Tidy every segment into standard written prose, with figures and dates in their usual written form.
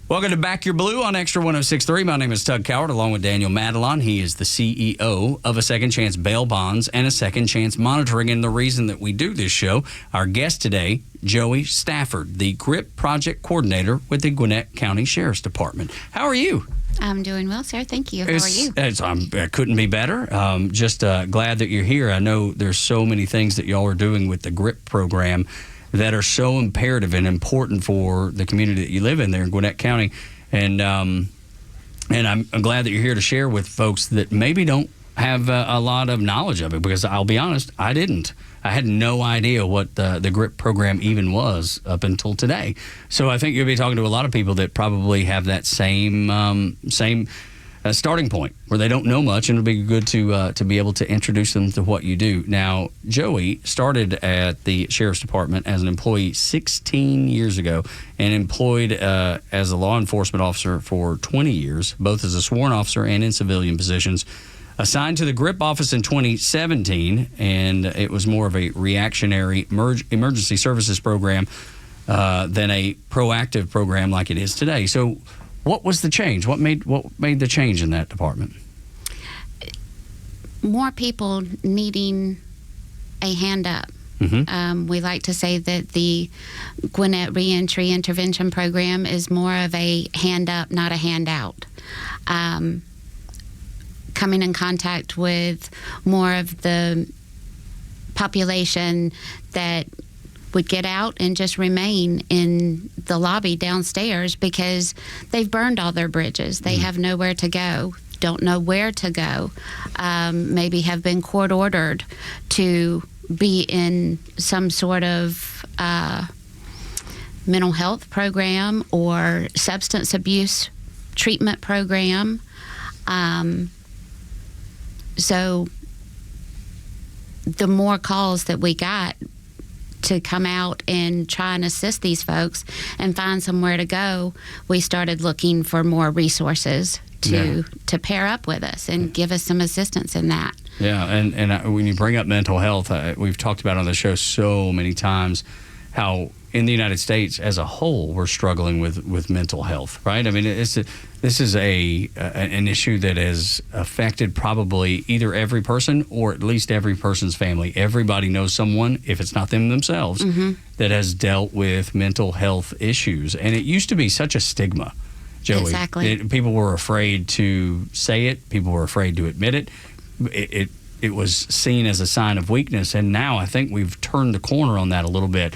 Welcome to Back Your Blue on Extra 106.3. My name is Tug Coward, along with Daniel Madelon. He is the CEO of A Second Chance Bail Bonds and A Second Chance Monitoring. And the reason that we do this show, our guest today, Joey Stafford, the GRIP Project Coordinator with the Gwinnet County Sheriff's Department. How are you? I'm doing well, sir. Thank you. How are you? I couldn't be better. Just glad that you're here. I know there's so many things that y'all are doing with the GRIP program that are so imperative and important for the community that you live in there in Gwinnett County. And I'm glad that you're here to share with folks that maybe don't have a lot of knowledge of it, because I'll be honest, I didn't. I had no idea what the GRIP program even was up until today. So I think you'll be talking to a lot of people that probably have that same starting point where they don't know much, and it'll be good to be able to introduce them to what you do. Now, Joey started at the Sheriff's Department as an employee 16 years ago and employed as a law enforcement officer for 20 years, both as a sworn officer and in civilian positions. Assigned to the GRIP office in 2017, and it was more of a reactionary emergency services program than a proactive program like it is today. So what was the change? What made the change in that department? More people needing a hand up. Mm-hmm. We like to say that the Gwinnet Reentry Intervention Program is more of a hand up, not a handout. Coming in contact with more of the population that would get out and just remain in the lobby downstairs because they've burned all their bridges. They have nowhere to go, don't know where to go, maybe have been court ordered to be in some sort of mental health program or substance abuse treatment program. So the more calls that we got to come out and try and assist these folks and find somewhere to go, we started looking for more resources to pair up with us and give us some assistance in that. Yeah, and when you bring up mental health, we've talked about on the show so many times how in the United States as a whole we're struggling with mental health, right? I mean, this is an issue that has affected probably either every person or at least every person's family. Everybody knows someone, if it's not them themselves, that has dealt with mental health issues. And it used to be such a stigma, Joey. Exactly. People were afraid to say it. People were afraid to admit it. It was seen as a sign of weakness. And now I think we've turned the corner on that a little bit,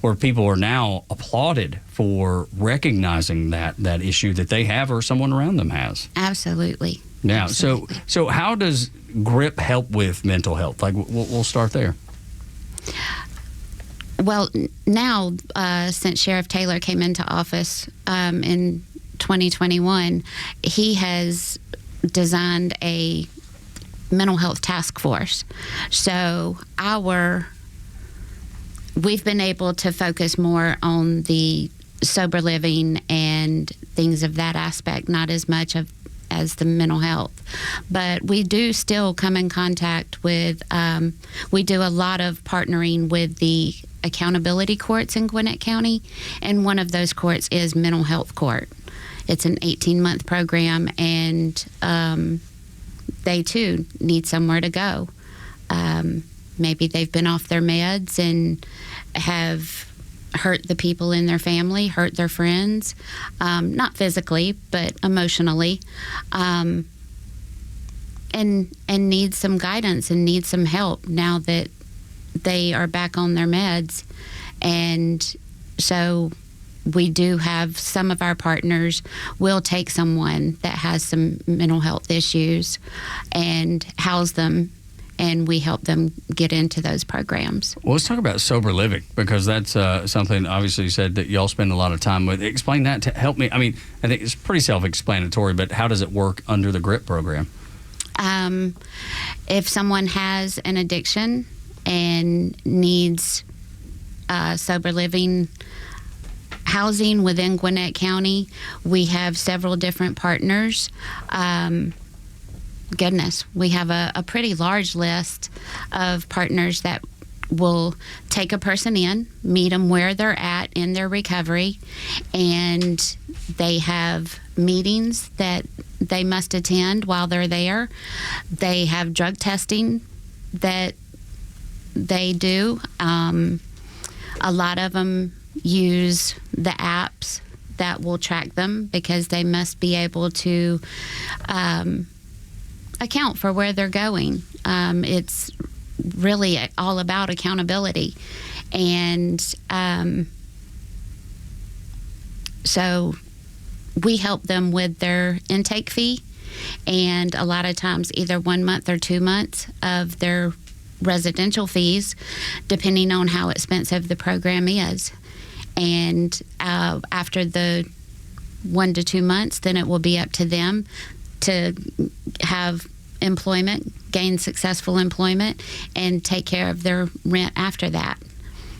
where people are now applauded for recognizing that issue that they have or someone around them has. Absolutely. Now, Absolutely. So how does GRIP help with mental health? Like, we'll start there. Well, now, since Sheriff Taylor came into office in 2021, he has designed a mental health task force. So we've been able to focus more on the sober living and things of that aspect, not as much as the mental health. But we do still come in contact with, we do a lot of partnering with the accountability courts in Gwinnett County, and one of those courts is mental health court. It's an 18-month program, and they too need somewhere to go. Maybe they've been off their meds and have hurt the people in their family, hurt their friends, not physically, but emotionally, and need some guidance and need some help now that they are back on their meds. And so we do have some of our partners will take someone that has some mental health issues and house them, and we help them get into those programs. Well, let's talk about sober living, because that's something obviously you said that y'all spend a lot of time with. Explain that to help me. I mean, I think it's pretty self-explanatory, but how does it work under the GRIP program? If someone has an addiction and needs sober living housing within Gwinnett County, we have several different partners. We have a pretty large list of partners that will take a person in, meet them where they're at in their recovery, and they have meetings that they must attend while they're there. They have drug testing that they do. A lot of them use the apps that will track them because they must be able to account for where they're going. It's really all about accountability. And so we help them with their intake fee, and a lot of times either 1 month or 2 months of their residential fees, depending on how expensive the program is. And after the 1 to 2 months, then it will be up to them to have employment, gain successful employment, and take care of their rent after that.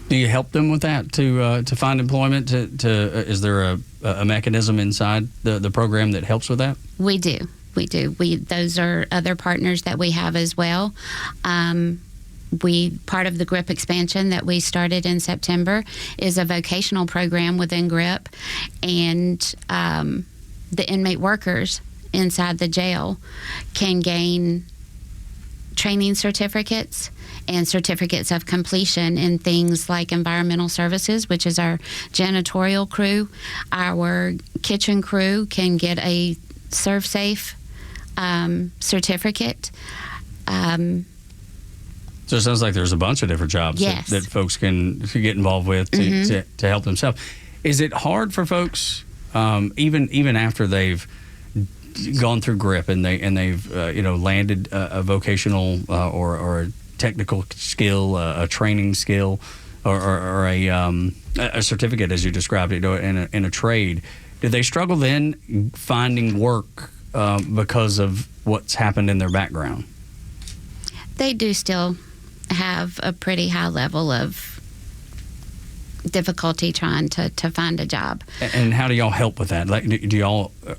Do you help them with that to find employment? Is there a mechanism inside the program that helps with that? We do. Those are other partners that we have as well. Part of the GRIP expansion that we started in September is a vocational program within GRIP, and the inmate workers inside the jail can gain training certificates and certificates of completion in things like environmental services, which is our janitorial crew. Our kitchen crew can get a Serve Safe certificate. So it sounds like there's a bunch of different jobs that folks can get involved with to help themselves. Is it hard for folks, even after they've gone through GRIP and they've landed a vocational or a technical skill, a training skill, or a certificate, as you described it, in a trade? Do they struggle then finding work because of what's happened in their background? They do still have a pretty high level of difficulty trying to find a job. And how do y'all help with that? Like,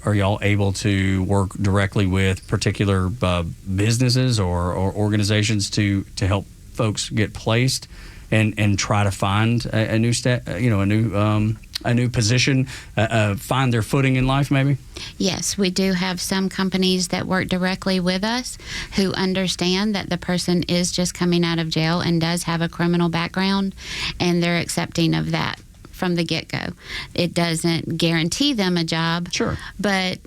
are y'all able to work directly with particular businesses or organizations to help folks get placed and try to find a new position, find their footing in life, maybe? Yes, we do have some companies that work directly with us who understand that the person is just coming out of jail and does have a criminal background, and they're accepting of that from the get-go. It doesn't guarantee them a job, sure, but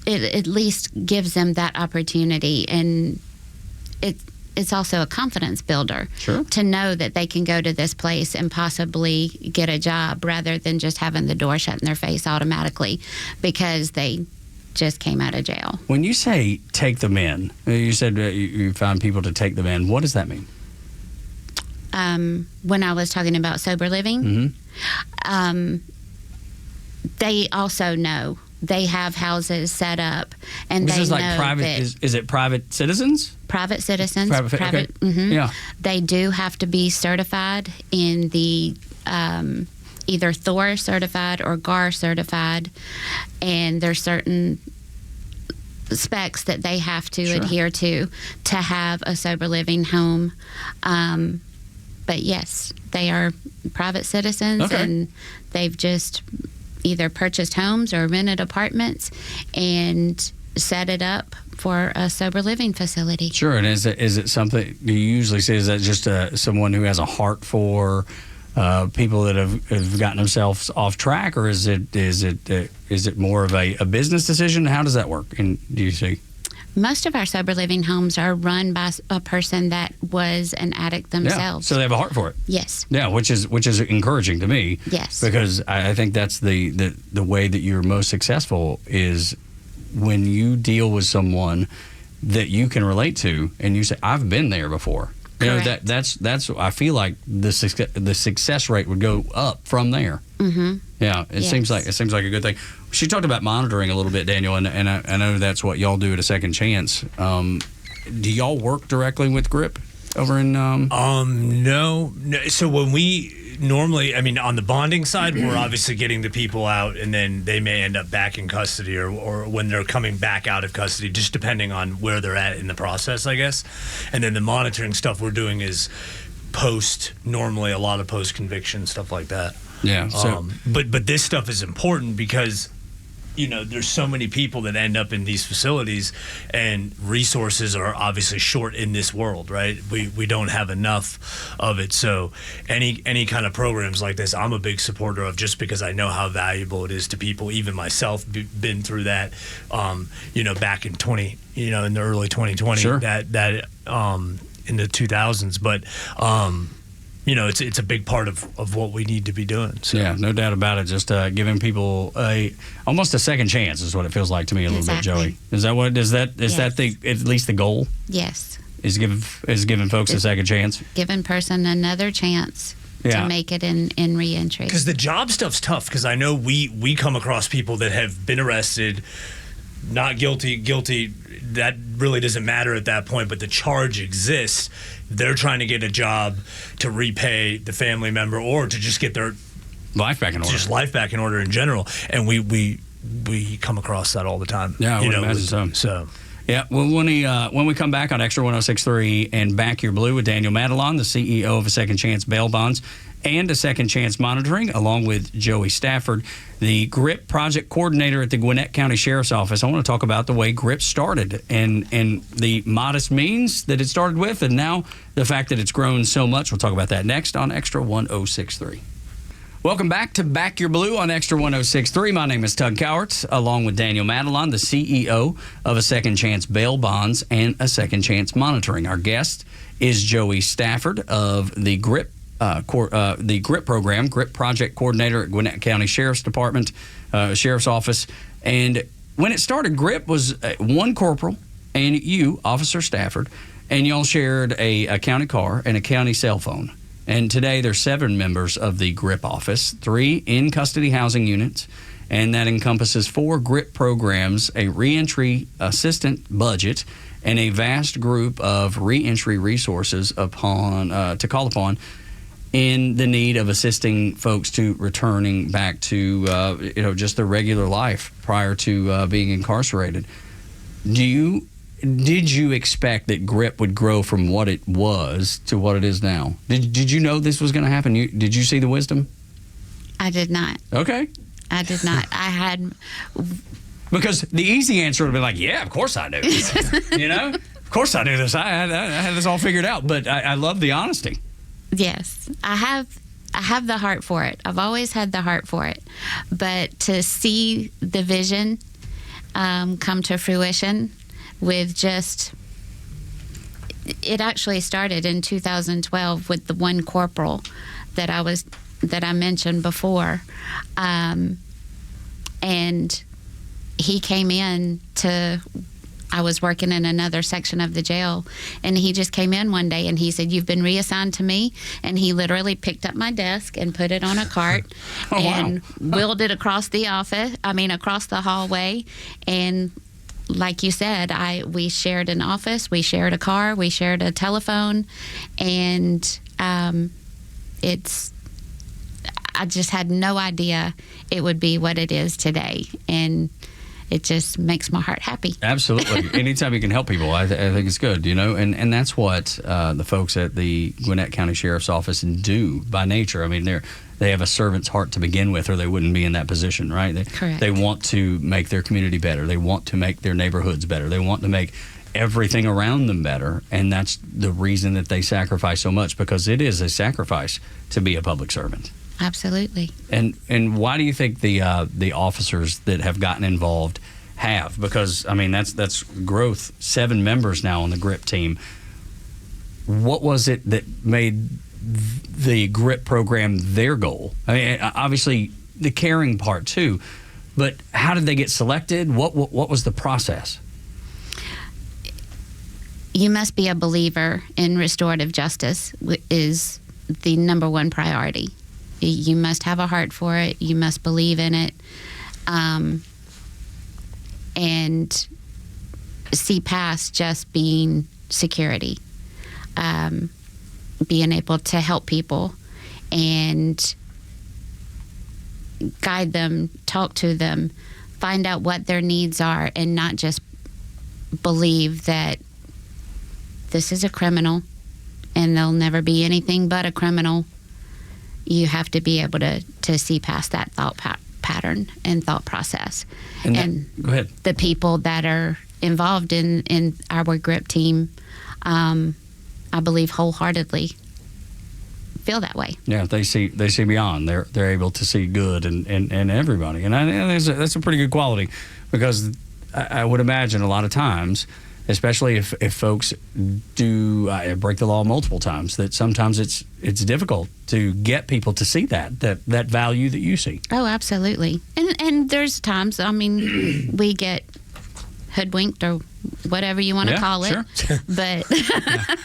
it at least gives them that opportunity, and it's also a confidence builder, sure, to know that they can go to this place and possibly get a job rather than just having the door shut in their face automatically because they just came out of jail. When you say take them in, you said you found people to take them in. What does that mean? When I was talking about sober living, they also know. They have houses set up, and this they is like know private. that Is it private citizens? Private citizens. Private. Okay. Yeah. They do have to be certified in the either Thor certified or GAR certified, and there's certain specs that they have to adhere to have a sober living home. But yes, they are private citizens, and they've just either purchased homes or rented apartments and set it up for a sober living facility. Sure. And is it something, do you usually say, is that just someone who has a heart for people that have gotten themselves off track, or is it more of a business decision? How does that work? And do you see? Most of our sober living homes are run by a person that was an addict themselves. Yeah, so they have a heart for it. Yes. Yeah, which is encouraging to me. Yes. Because I think that's the way that you're most successful is when you deal with someone that you can relate to, and you say, "I've been there before." Correct. You know, that's I feel like the success rate would go up from there. Mm-hmm. Yeah, it seems like a good thing. She talked about monitoring a little bit, Daniel, and I know that's what y'all do at a Second Chance. Do y'all work directly with GRIP over in? No. So when we normally, I mean, on the bonding side, we're obviously getting the people out, and then they may end up back in custody, or when they're coming back out of custody, just depending on where they're at in the process, I guess. And then the monitoring stuff we're doing is normally a lot of post conviction stuff like that. Yeah. So, but this stuff is important because, there's so many people that end up in these facilities, and resources are obviously short in this world, right? We don't have enough of it. So any kind of programs like this, I'm a big supporter of, just because I know how valuable it is to people. Even myself, been through that, back in in the early 2020, sure. that in the 2000s. But it's a big part of what we need to be doing. So. Yeah, no doubt about it. Just giving people almost a second chance is what it feels like to me a little bit, Joey. Is that what? Is that at least the goal? Yes. Is giving folks a second chance? Giving person another chance to make it in reentry. Because the job stuff's tough. Because I know we come across people that have been arrested, not guilty. That really doesn't matter at that point, but the charge exists. They're trying to get a job to repay the family member, or to just get their life back in order. Just life back in order in general. And we come across that all the time. Yeah, I would imagine so. Yeah, well, when we come back on Extra 106.3 and Back Your Blue with Daniel Madelon, the CEO of A Second Chance Bail Bonds and A Second Chance Monitoring, along with Joey Stafford, the GRIP project coordinator at the Gwinnett County Sheriff's Office. I want to talk about the way GRIP started and the modest means that it started with, and now the fact that it's grown so much. We'll talk about that next on Extra 106.3. Welcome back to Back Your Blue on Extra 106.3. My name is Tug Cowarts, along with Daniel Madelon, the CEO of A Second Chance Bail Bonds and A Second Chance Monitoring. Our guest is Joey Stafford of the GRIP program, GRIP project coordinator at Gwinnett County Sheriff's Department, Sheriff's Office. And when it started, GRIP was one corporal and you, Officer Stafford, and y'all shared a county car and a county cell phone. And today there's 7 members of the GRIP office, 3 in-custody housing units, and that encompasses 4 GRIP programs, a reentry assistant budget, and a vast group of reentry resources to call upon in the need of assisting folks to returning back to just their regular life prior to being incarcerated. Did you expect that GRIP would grow from what it was to what it is now? Did you know this was going to happen? Did you see the wisdom? I did not. Okay. I did not. I had... Because the easy answer would be like, yeah, of course I knew this. Of course I knew this. I had this all figured out. But I love the honesty. Yes. I have the heart for it. I've always had the heart for it. But to see the vision come to fruition with it actually started in 2012 with the one corporal that I mentioned before, and he came in I was working in another section of the jail, and he just came in one day and he said, "You've been reassigned to me," and he literally picked up my desk and put it on a cart and wheeled it across the hallway. And like you said, we shared an office, we shared a car, we shared a telephone, and I just had no idea it would be what it is today, and it just makes my heart happy. Absolutely. Anytime you can help people, I think it's good, and that's what the folks at the Gwinnett County Sheriff's Office do by nature. I mean, they have a servant's heart to begin with, or they wouldn't be in that position, right? Correct. They want to make their community better. They want to make their neighborhoods better. They want to make everything around them better, and that's the reason that they sacrifice so much, because it is a sacrifice to be a public servant. Absolutely. And why do you think the officers that have gotten involved have? Because, I mean, that's growth. 7 members now on the GRIP team. What was it that made the GRIP program their goal? I mean, obviously the caring part too, but how did they get selected? What was the process? You must be a believer in restorative justice is the number one priority. You must have a heart for it. You must believe in it, and see past just being security. Being able to help people and guide them, talk to them, find out what their needs are, and not just believe that this is a criminal and they'll never be anything but a criminal. You have to be able to see past that thought pattern and thought process. And go ahead. The people that are involved in our GRIP team, I believe wholeheartedly feel that way. Yeah, they see beyond. They're able to see good in everybody, and I think that's a pretty good quality, because I would imagine a lot of times, especially if folks do break the law multiple times, that sometimes it's difficult to get people to see that value that you see. Oh, absolutely. And there's times, I mean, we get hoodwinked or whatever you want to call it. Sure. But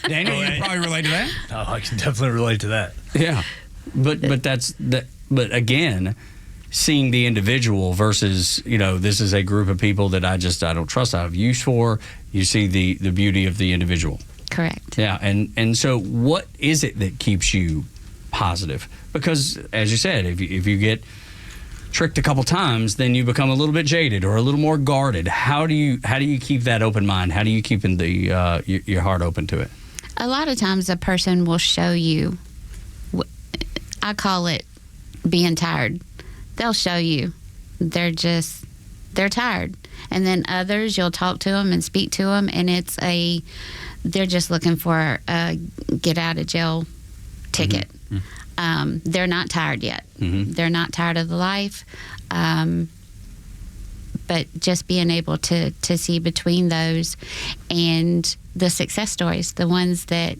Daniel, you can probably relate to that. Oh, I can definitely relate to that. Yeah, but that's that. But again, seeing the individual versus, this is a group of people that I don't trust. I have use for. You see the beauty of the individual. Correct. Yeah, and so what is it that keeps you positive? Because as you said, if you get tricked a couple times, then you become a little bit jaded or a little more guarded. How do you keep that open mind? How do you keep your heart open to it? A lot of times a person will show you, I call it being tired. They'll show you they're tired. And then others, you'll talk to them and speak to them, and they're just looking for a get out of jail ticket. Mm-hmm. They're not tired yet. Mm-hmm. They're not tired of the life. But just being able to see between those and the success stories, the ones that,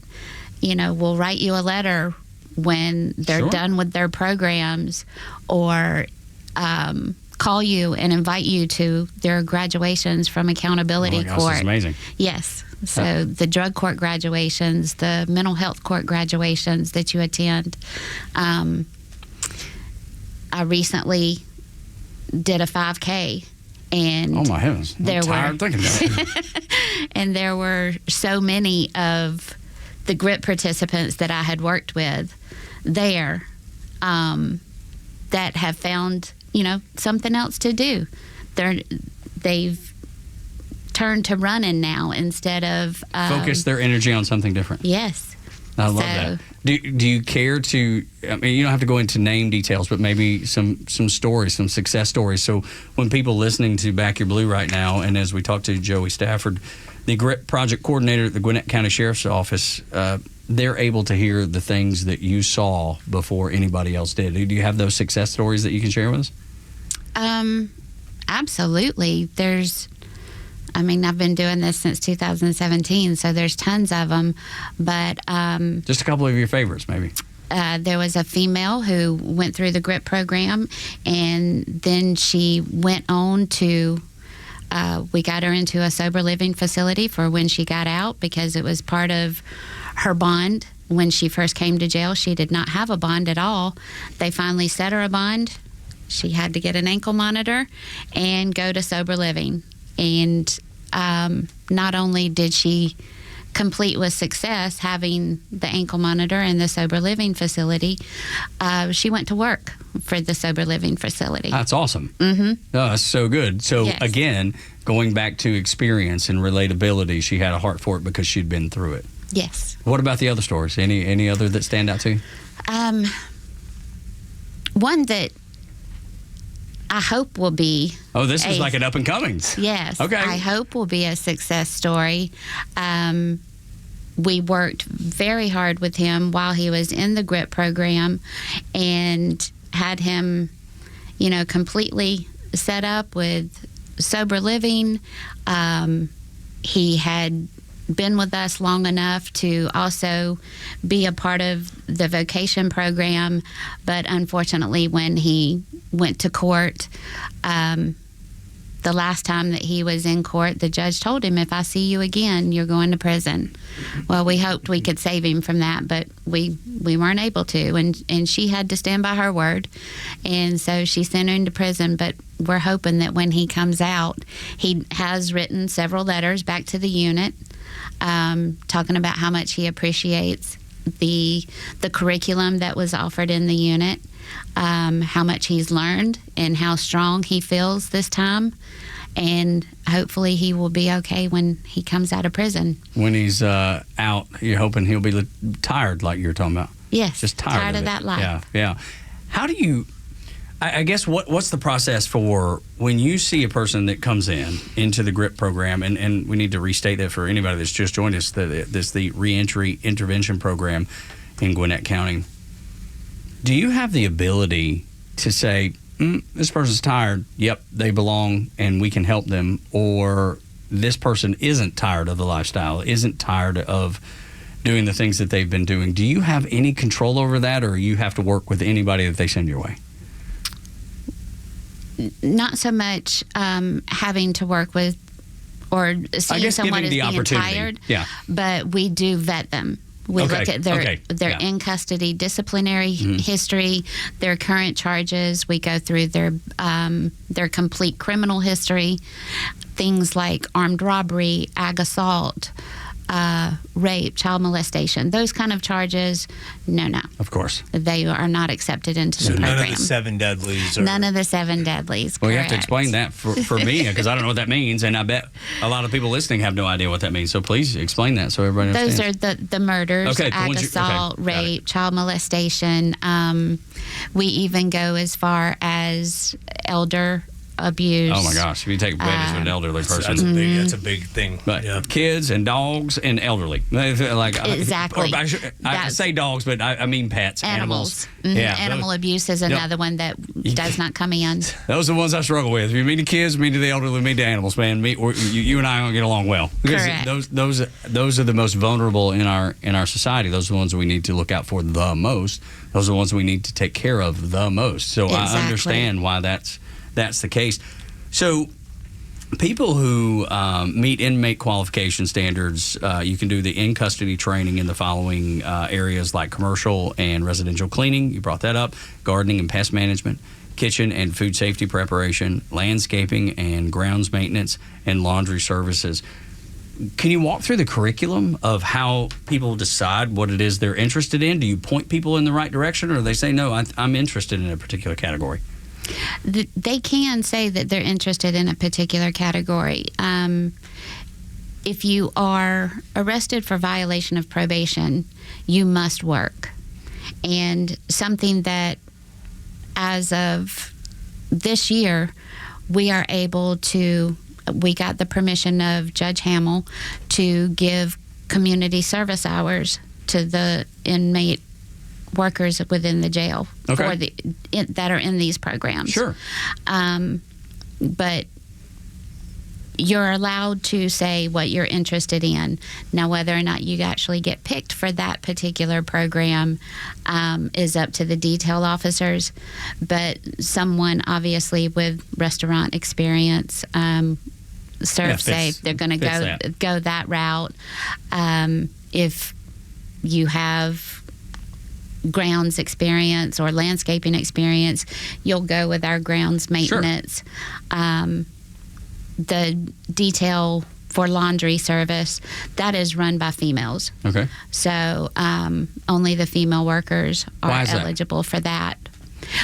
will write you a letter when they're Sure. done with their programs, or call you and invite you to their graduations from accountability gosh, court. that's amazing. Yes. So the drug court graduations, the mental health court graduations that you attend. I recently did a 5K, and oh my heavens, I'm tired thinking about it. And there were so many of the GRIP participants that I had worked with there that have found, something else to do. They've turned to running now instead of focus their energy on something different. Yes. I love that. Do you care to, I mean, you don't have to go into name details, but maybe some stories, some success stories. So when people listening to Back Your Blue right now, and as we talk to Joey Stafford, the GRIP project coordinator at the Gwinnett County Sheriff's Office, they're able to hear the things that you saw before anybody else did. Do you have those success stories that you can share with us? Absolutely. I've been doing this since 2017, so there's tons of them. But just a couple of your favorites, maybe. There was a female who went through the GRIP program, and then she went on to, we got her into a sober living facility for when she got out, because it was part of her bond. When she first came to jail, she did not have a bond at all. They finally set her a bond. She had to get an ankle monitor and go to sober living. And not only did she complete with success having the ankle monitor and the sober living facility, she went to work for the sober living facility. That's awesome. Mm-hmm. Oh, that's so good. So Yes. Again, going back to experience and relatability, she had a heart for it because she'd been through it. Yes. What about the other stories? Any other that stand out to you? One that I hope will be. Oh, this is like an up and coming. Yes. Okay. I hope will be a success story. We worked very hard with him while he was in the GRIP program, and had him, completely set up with sober living. He had been with us long enough to also be a part of the vocation program, but unfortunately when he went to court, the last time that he was in court, the judge told him, if I see you again, you're going to prison. Well, we hoped we could save him from that, but we weren't able to, and she had to stand by her word, and so she sent him to prison. But we're hoping that when he comes out, he has written several letters back to the unit, talking about how much he appreciates the curriculum that was offered in the unit, how much he's learned and how strong he feels this time. And hopefully he will be okay when he comes out of prison. When he's out, you're hoping he'll be tired, like you're talking about. Yes, just tired of it. that life. Yeah. How do you? I guess what's the process for when you see a person that comes into the GRIP program, and we need to restate that for anybody that's just joined us, this the Reentry Intervention Program in Gwinnett County. Do you have the ability to say, this person's tired, yep, they belong, and we can help them, or this person isn't tired of the lifestyle, isn't tired of doing the things that they've been doing? Do you have any control over that, or you have to work with anybody that they send your way? Not so much having to work with or seeing someone as being tired, but we do vet them. We look at their in custody disciplinary history, their current charges. We go through their complete criminal history, things like armed robbery, ag assault, rape, child molestation, those kind of charges. No. Of course. They are not accepted into the program. None of the 7 deadlies. None of the 7 deadlies. Well, correct. you have to explain that for me, because I don't know what that means, and I bet a lot of people listening have no idea what that means. So please explain that so everybody understands. Those are the murders, ag assault, rape, child molestation. We even go as far as elder abuse. Oh my gosh! If you take advantage of an elderly person, that's a big thing. But kids and dogs and elderly, like exactly. I say dogs, but I mean pets, animals. Yeah, animal abuse is another one that does not come in. Those are the ones I struggle with. If you mean the kids, mean to the elderly, mean to animals, man. You and I don't get along well. Because correct. Those are the most vulnerable in our society. Those are the ones that we need to look out for the most. Those are the ones we need to take care of the most. So I understand why that's the case. So people who meet inmate qualification standards, you can do the in-custody training in the following areas, like commercial and residential cleaning. You brought that up. Gardening and pest management, kitchen and food safety preparation, landscaping and grounds maintenance, and laundry services. Can you walk through the curriculum of how people decide what it is they're interested in? Do you point people in the right direction, or do they say, no, I'm interested in a particular category? They can say that they're interested in a particular category. If you are arrested for violation of probation, you must work. And something that, as of this year, we got the permission of Judge Hamill to give community service hours to the inmate workers within the jail that are in these programs. Sure. But you're allowed to say what you're interested in. Now, whether or not you actually get picked for that particular program is up to the detail officers. But someone, obviously, with restaurant experience, serve safe, they're going to go that route. If you have grounds experience or landscaping experience, you'll go with our grounds maintenance. Sure. The detail for laundry service, that is run by females. Okay. So only the female workers are eligible for that.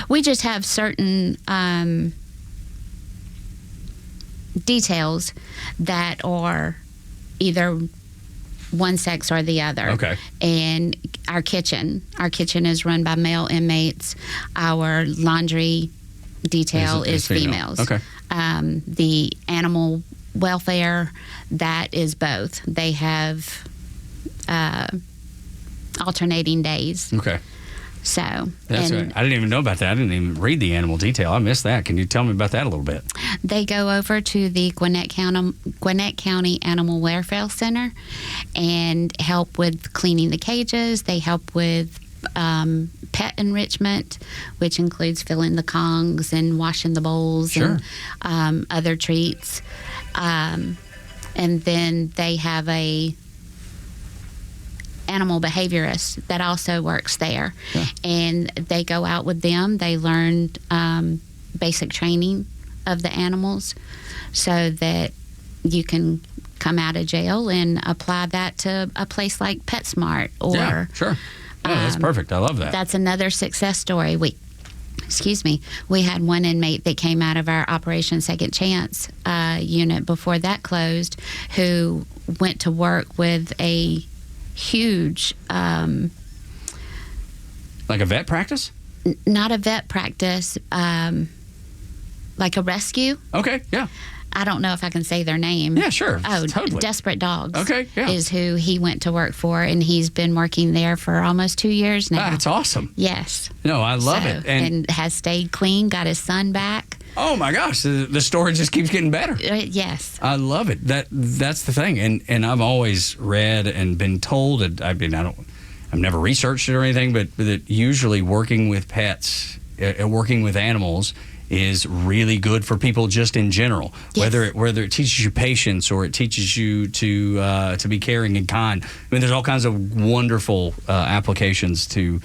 We just have certain details that are either one sex or the other. Okay. And our kitchen is run by male inmates. Our laundry detail is females. Okay. The animal welfare, that is both. They have alternating days. Okay. So that's right. I didn't even know about that. I didn't even read the animal detail. I missed that. Can you tell me about that a little bit? They go over to the Gwinnett County Animal Welfare Center and help with cleaning the cages. They help with pet enrichment, which includes filling the kongs and washing the bowls and other treats. And then they have a animal behaviorist that also works there. Yeah. And they go out with them. They learn basic training of the animals so that you can come out of jail and apply that to a place like PetSmart or... Yeah, sure. Yeah, that's perfect. I love that. That's another success story. excuse me, we had one inmate that came out of our Operation Second Chance unit before that closed, who went to work with a huge, like a vet practice? Not a vet practice, like a rescue. Okay, yeah. I don't know if I can say their name. Yeah, sure. Oh, totally. Desperate Dogs. Okay, yeah. Is who he went to work for, and he's been working there for almost 2 years now. That's awesome. Yes. No, I love it. And has stayed clean, got his son back. Oh my gosh, the story just keeps getting better. Yes. I love it. That's the thing. And I've always read and been told, and I've never researched it or anything, but that usually working with pets, working with animals is really good for people just in general. Yes. Whether it teaches you patience or it teaches you to be caring and kind. I mean, there's all kinds of wonderful applications to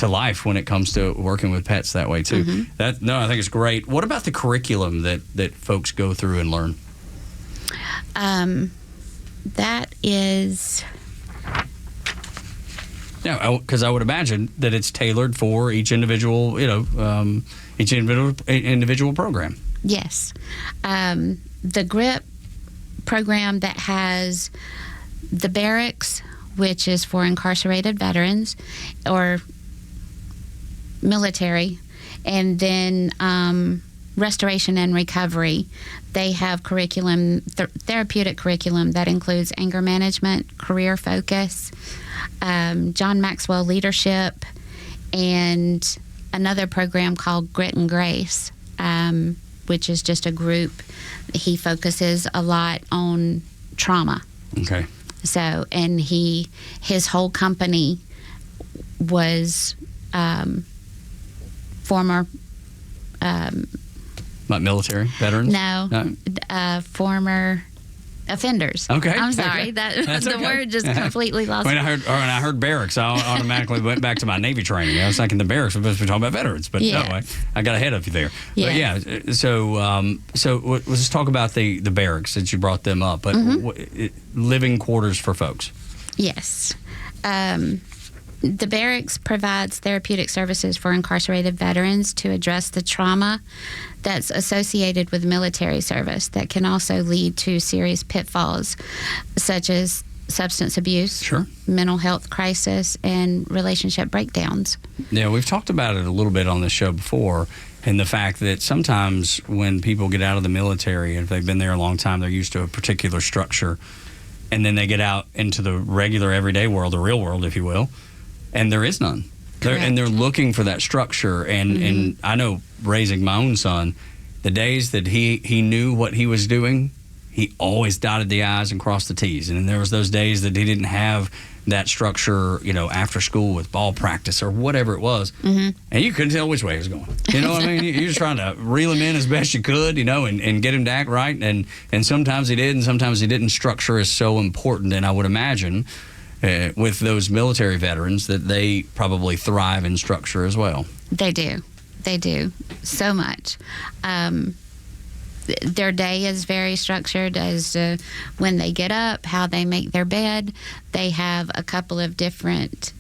life when it comes to working with pets that way too. Mm-hmm. I think it's great. What about the curriculum that folks go through and learn? That is. Yeah, because I would imagine that it's tailored for each individual, each individual program. Yes. The GRIP program that has the barracks, which is for incarcerated veterans or military, and then restoration and recovery. They have curriculum, therapeutic curriculum that includes anger management, career focus, John Maxwell leadership, and another program called Grit and Grace, which is just a group. He focuses a lot on trauma. Okay. So, and his whole company was former. Like military veterans? No. Former offenders. Okay. I'm sorry. Okay. That's the word just completely lost. When I heard barracks, I automatically went back to my Navy training. I was thinking the barracks was supposed to be talking about veterans, but no, I got ahead of you there. Yes. But yeah, so let's talk about the barracks since you brought them up. But living quarters for folks. Yes. The barracks provides therapeutic services for incarcerated veterans to address the trauma that's associated with military service that can also lead to serious pitfalls such as substance abuse, sure, mental health crisis, and relationship breakdowns. Yeah, we've talked about it a little bit on this show before, and the fact that sometimes when people get out of the military, and if they've been there a long time, they're used to a particular structure, and then they get out into the regular everyday world, the real world, if you will, and there is none. They're looking for that structure. And I know, raising my own son, the days that he knew what he was doing, he always dotted the I's and crossed the T's. And then there was those days that he didn't have that structure, after school with ball practice or whatever it was. And you couldn't tell which way he was going. You know what I mean? You're just trying to reel him in as best you could, and get him to act right. And sometimes he did, and sometimes he didn't. Structure is so important. And I would imagine with those military veterans that they probably thrive in structure as well. They do so much. Their day is very structured as to when they get up, how they make their bed. They have a couple of different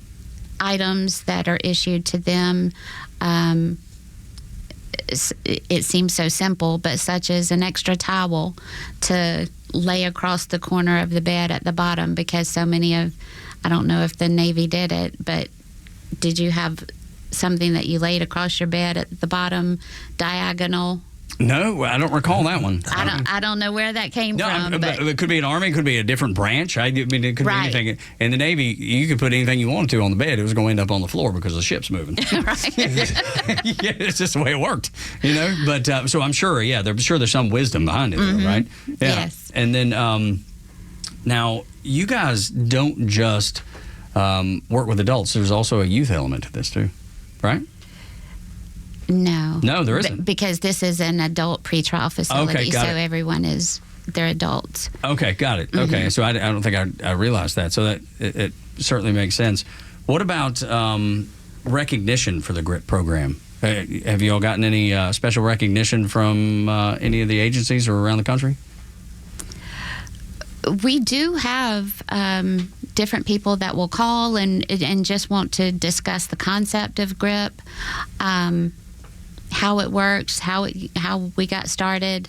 items that are issued to them. It seems so simple, but such as an extra towel to lay across the corner of the bed at the bottom, because so many of, I don't know if the Navy did it, but did you have something that you laid across your bed at the bottom, diagonal? No, I don't recall that one. I don't know where that came from. But it could be an Army, it could be a different branch. I mean, it could be anything. In the Navy, you could put anything you wanted to on the bed. It was going to end up on the floor because the ship's moving. Right. Yeah, it's just the way it worked, But so I'm sure, there's some wisdom behind it, though, right? Yeah. Yes. And then now, you guys don't just work with adults. There's also a youth element to this, too, right? No, there isn't. Because this is an adult pretrial facility, okay, got so it. everyone they're adults. Okay, got it. Okay, so I don't think I realized that. So that it certainly makes sense. What about recognition for the GRIP program? Have you all gotten any special recognition from any of the agencies or around the country? We do have different people that will call and just want to discuss the concept of GRIP. how it works, how we got started,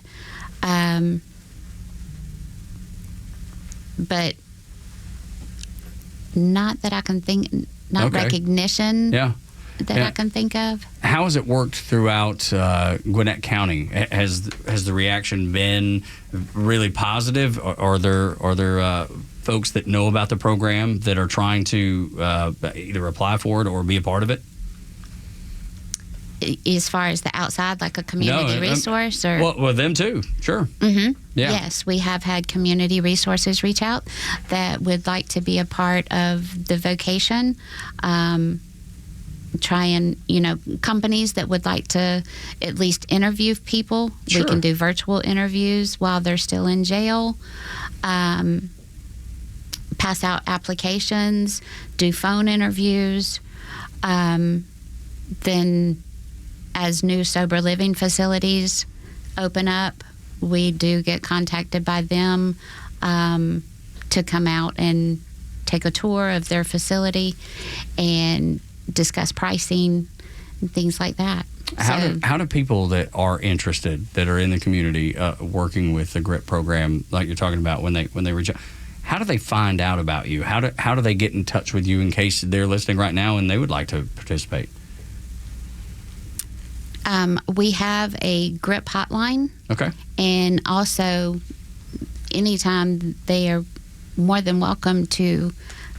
but not that I can think, not Okay. recognition Yeah. that Yeah. I can think of. How has it worked throughout Gwinnett County? Has the reaction been really positive? Or are there folks that know about the program that are trying to either apply for it or be a part of it? As far as the outside, like a community resource, or well, them too. Sure. Mm-hmm. Yeah. Yes, we have had community resources reach out that would like to be a part of the vocation. Companies that would like to at least interview people. Sure. We can do virtual interviews while they're still in jail. Pass out applications, do phone interviews. Then, as new sober living facilities open up, we do get contacted by them to come out and take a tour of their facility and discuss pricing and things like that. How do people that are interested, that are in the community working with the GRIP program, like you're talking about, when they reach out, how do they find out about you? How do they get in touch with you in case they're listening right now and they would like to participate? We have a GRIP hotline. Okay. And also, anytime they are more than welcome to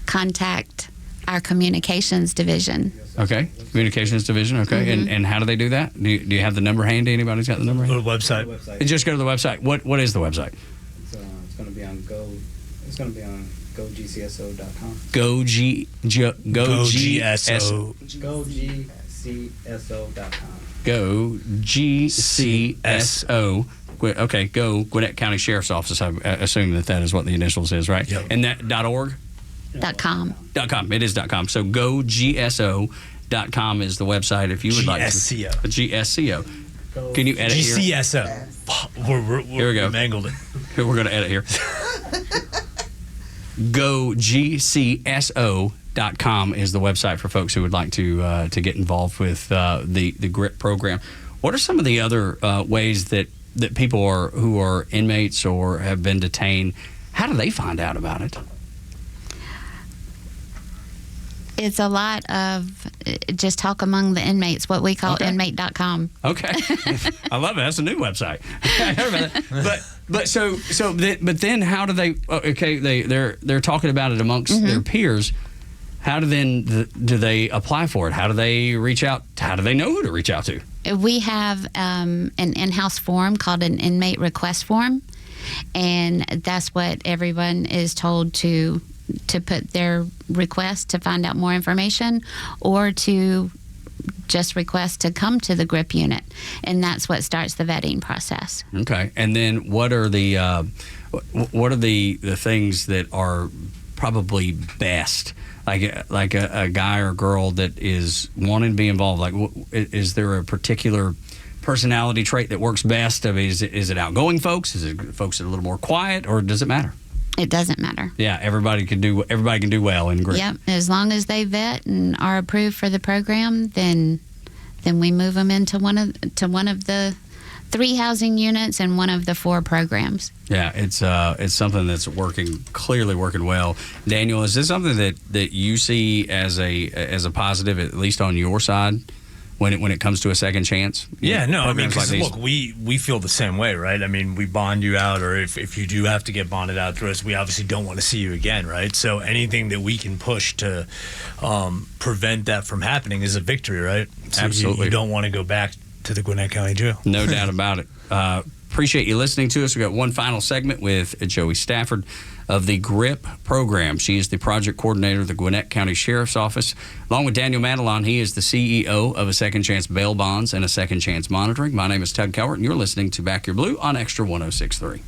contact our communications division. Okay. Communications division. Okay. Mm-hmm. And how do they do that? Do you have the number handy? Anybody's got the number handy? Go to the website. And just go to the website. What is the website? It's going to be on gogcso.com. GCSO.com. Go GCSO. Okay, go Gwinnett County Sheriff's Office. I assume that is what the initials is, right? Yep. And that .org? .com. .com. It is .com. So go GSO.com is the website if you would like to. GSCO. GSCO. Can you edit here? GCSO. Here we go. We mangled it. Here, we're going to edit here. Go GCSO.com is the website for folks who would like to get involved with the GRIP program. What are some of the other ways that people who are inmates or have been detained, how do they find out about it? It's a lot of just talk among the inmates, what we call inmate.com. Okay. I love it. That's a new website. I heard about that. But then how do they, they're talking about it amongst their peers. How do they apply for it? How do they reach out? How do they know who to reach out to? We have an in-house form called an inmate request form, and that's what everyone is told to put their request to find out more information, or to just request to come to the GRIP unit, and that's what starts the vetting process. Okay, and then what are the things that are probably best, like a guy or girl that is wanting to be involved? Like, is there a particular personality trait that works best? I mean, is it outgoing folks? Is it folks that are a little more quiet, or does it matter? It doesn't matter. Yeah, everybody can do well in GRIP. Yep, as long as they vet and are approved for the program, then we move them into one of the 3 housing units and one of the 4 programs. Yeah, it's something that's clearly working well. Daniel, is this something that you see as a positive, at least on your side, when it comes to a second chance? Yeah, no, I mean, Programs like because these? look, we feel the same way, right? I mean, we bond you out, or if you do have to get bonded out through us, we obviously don't want to see you again, right? So anything that we can push to prevent that from happening is a victory, right? So Absolutely. You don't want to go back to the Gwinnett County Jail. No doubt about it. Appreciate you listening to us. We've got one final segment with Joey Stafford of the GRIP program. She is the project coordinator of the Gwinnett County Sheriff's Office. Along with Daniel Madelon, he is the CEO of a Second Chance Bail Bonds and a Second Chance Monitoring. My name is Tug Cowart, and you're listening to Back Your Blue on Extra 106.3.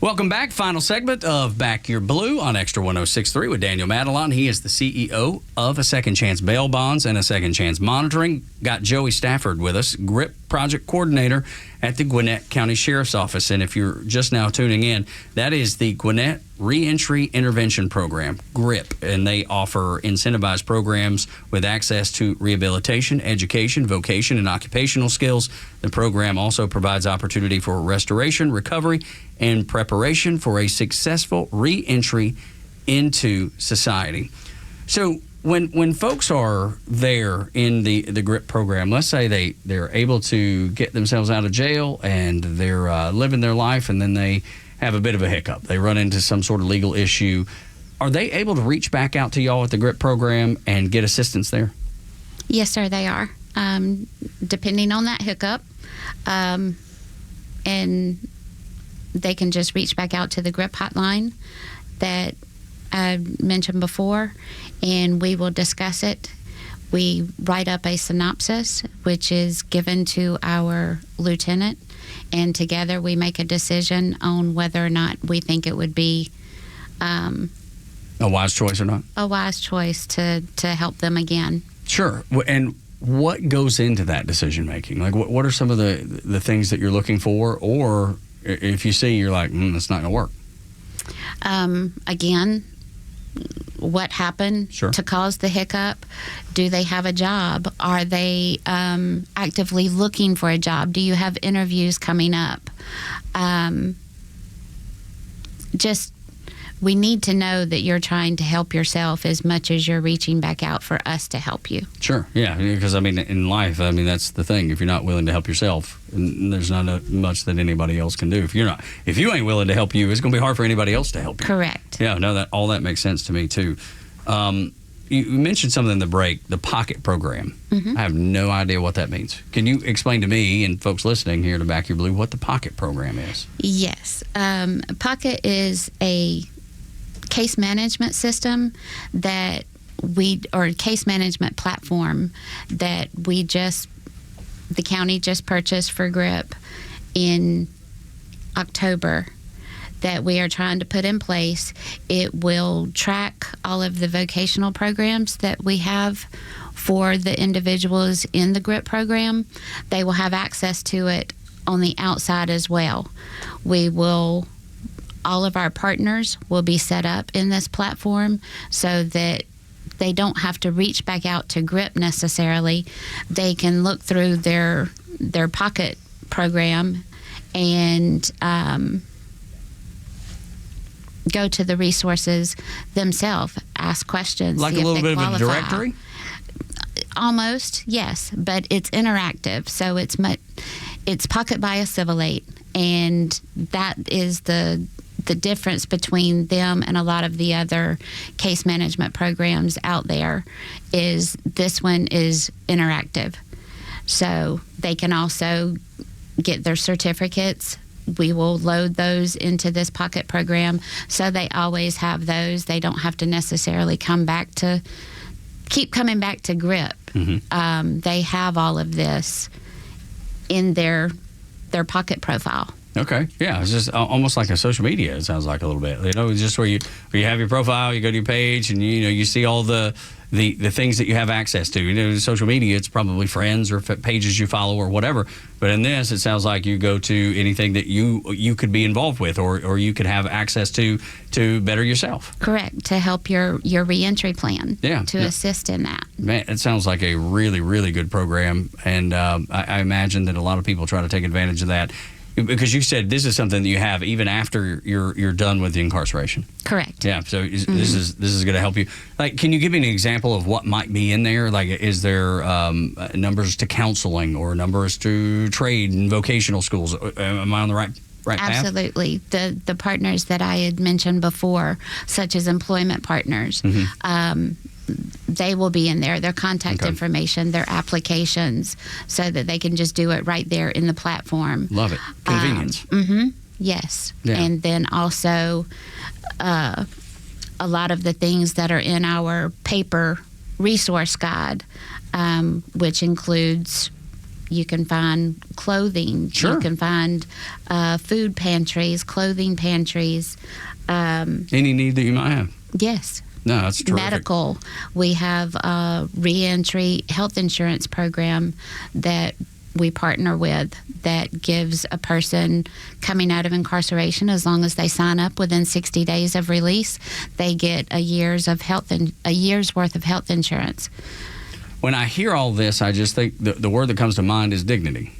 Welcome back. Final segment of Back Your Blue on Extra 106.3 with Daniel Madelon. He is the CEO of a Second Chance Bail Bonds and a Second Chance Monitoring. Got Joey Stafford with us, GRIP project coordinator at the Gwinnett County Sheriff's Office. And if you're just now tuning in, that is the Gwinnett Reentry Intervention Program, GRIP, and they offer incentivized programs with access to rehabilitation, education, vocation, and occupational skills. The program also provides opportunity for restoration, recovery, and preparation for a successful reentry into society. So when folks are there in the GRIP program, let's say they're able to get themselves out of jail and they're living their life, and then they have a bit of a hiccup. They run into some sort of legal issue. Are they able to reach back out to y'all at the GRIP program and get assistance there? Yes, sir, they are. Depending on that hiccup, and they can just reach back out to the GRIP hotline that I mentioned before, and we will discuss it. We write up a synopsis, which is given to our lieutenant, and together we make a decision on whether or not we think it would be a wise choice or not? A wise choice to help them again. Sure. And what goes into that decision making? Like, what are some of the things that you're looking for? Or if you see, you're like, that's not going to work. Again, what happened to cause the hiccup? Do they have a job? Are they actively looking for a job? Do you have interviews coming up? We need to know that you're trying to help yourself as much as you're reaching back out for us to help you. Sure, yeah, because in life, that's the thing. If you're not willing to help yourself, there's not much that anybody else can do. If you ain't willing to help you, it's going to be hard for anybody else to help you. Correct. Yeah, no, all that makes sense to me too. You mentioned something in the break, the Pocket Program. I have no idea what that means. Can you explain to me and folks listening here to Back Your Blue what the Pocket Program is? Yes, Pocket is a case management system or case management platform that the county just purchased for GRIP in October, that we are trying to put in place. It will track all of the vocational programs that we have for the individuals in the GRIP program. They will have access to it on the outside as well. All of our partners will be set up in this platform so that they don't have to reach back out to GRIP necessarily. They can look through their Pocket program and go to the resources themselves, ask questions. Like a little bit of a directory? Almost, yes, but it's interactive, so it's Pocket by a Civil Aid, and that is the difference between them and a lot of the other case management programs out there. Is this one is interactive, so they can also get their certificates. We will load those into this Pocket program, so they always have those. They don't have to necessarily keep coming back to GRIP. They have all of this in their Pocket profile. Okay, yeah, it's just almost like a social media. It sounds like a little bit. It's just where you have your profile, you go to your page, and you see all the things that you have access to. Social media, it's probably friends or pages you follow or whatever. But in this, it sounds like you go to anything that you could be involved with or you could have access to better yourself. Correct, to help your reentry plan. Yeah, to assist in that. Man, it sounds like a really, really good program, and I imagine that a lot of people try to take advantage of that. Because you said this is something that you have even after you're done with the incarceration. Correct. Yeah. So this is going to help you. Like, can you give me an example of what might be in there? Like, is there numbers to counseling or numbers to trade and vocational schools? Am I on the right path? Absolutely. The partners that I had mentioned before, such as employment partners, they will be in there, their contact information, their applications, so that they can just do it right there in the platform. Love it. Convenience. Yes. Yeah. And then also a lot of the things that are in our paper resource guide, which includes, you can find clothing, you can find food pantries, clothing pantries. Any need that you might have. Yes. No, that's terrific. Medical. We have a reentry health insurance program that we partner with that gives a person coming out of incarceration, as long as they sign up within 60 days of release, they get a year's worth of health insurance. When I hear all this, I just think the word that comes to mind is dignity.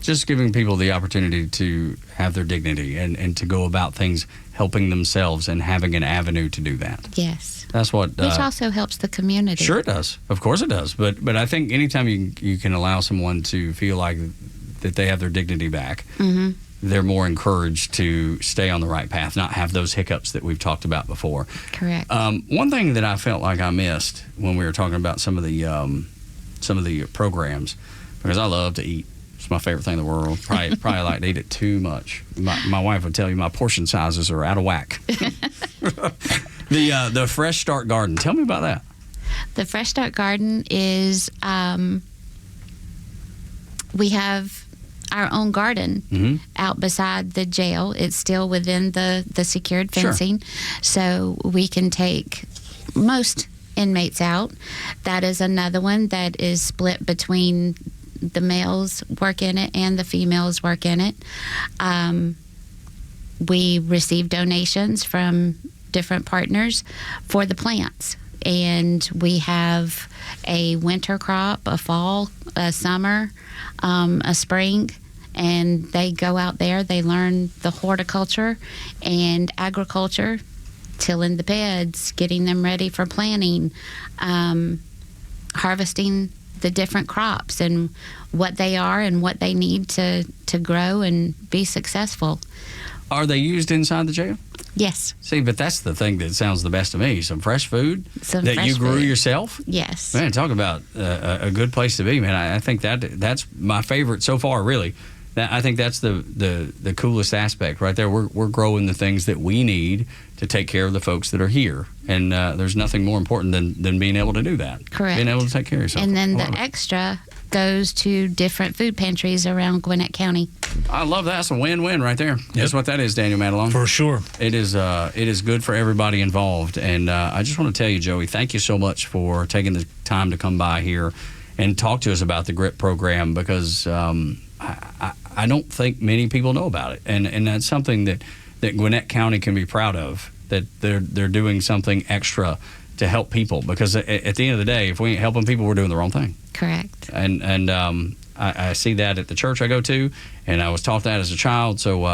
Just giving people the opportunity to have their dignity and to go about things helping themselves and having an avenue to do that. Yes. That's what... Which also helps the community. Sure it does. Of course it does. But I think anytime you can allow someone to feel like that they have their dignity back, Mm-hmm. they're more encouraged to stay on the right path, not have those hiccups that we've talked about before. Correct. One thing that I felt like I missed when we were talking about some of the programs, because I love to eat. It's my favorite thing in the world. Probably like to eat it too much. My wife would tell you my portion sizes are out of whack. The Fresh Start Garden. Tell me about that. The Fresh Start Garden is, we have our own garden out beside the jail. It's still within the secured fencing. Sure. So we can take most inmates out. That is another one that is split between the males work in it and the females work in it. We receive donations from different partners for the plants. And we have a winter crop, a fall, a summer, a spring, and they go out there, they learn the horticulture and agriculture, tilling the beds, getting them ready for planting, harvesting the different crops and what they are and what they need to grow and be successful. Are they used inside the jail? Yes. See, but that's the thing that sounds the best to me. Some fresh food Some that fresh you grew food. yourself. Yes. Man, talk about a good place to be, man. I think that's my favorite so far, really. I think that's the coolest aspect right there. We're growing the things that we need to take care of the folks that are here. And there's nothing more important than being able to do that. Correct. Being able to take care of yourself. And then I love the it. extra goes to different food pantries around Gwinnett County. I love that. That's a win-win right there. That's what that is, Daniel Madelon. For sure. It is good for everybody involved. And I just want to tell you, Joey, thank you so much for taking the time to come by here and talk to us about the GRIP program, because I don't think many people know about it. And that's something that Gwinnett County can be proud of, that they're doing something extra to help people, because at the end of the day, if we ain't helping people, we're doing the wrong thing. Correct. And I see that at the church I go to, and I was taught that as a child. So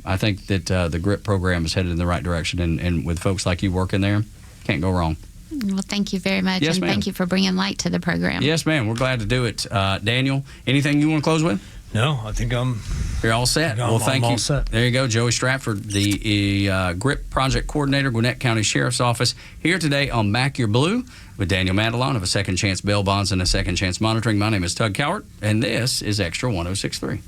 I think that the GRIP program is headed in the right direction, and with folks like you working there, can't go wrong. Well, thank you very much, Yes, and ma'am. thank you for bringing light to the program. Yes, ma'am. We're glad to do it. Daniel, anything you want to close with? No, I think You're all set. I'm- Well, thank I'm you. all set. There you go, Joey Stratford, the GRIP Project Coordinator, Gwinnett County Sheriff's Office, here today on Back Your Blue with Daniel Madelon of a Second Chance Bail Bonds and a Second Chance Monitoring. My name is Tug Cowart, and this is Extra 106.3.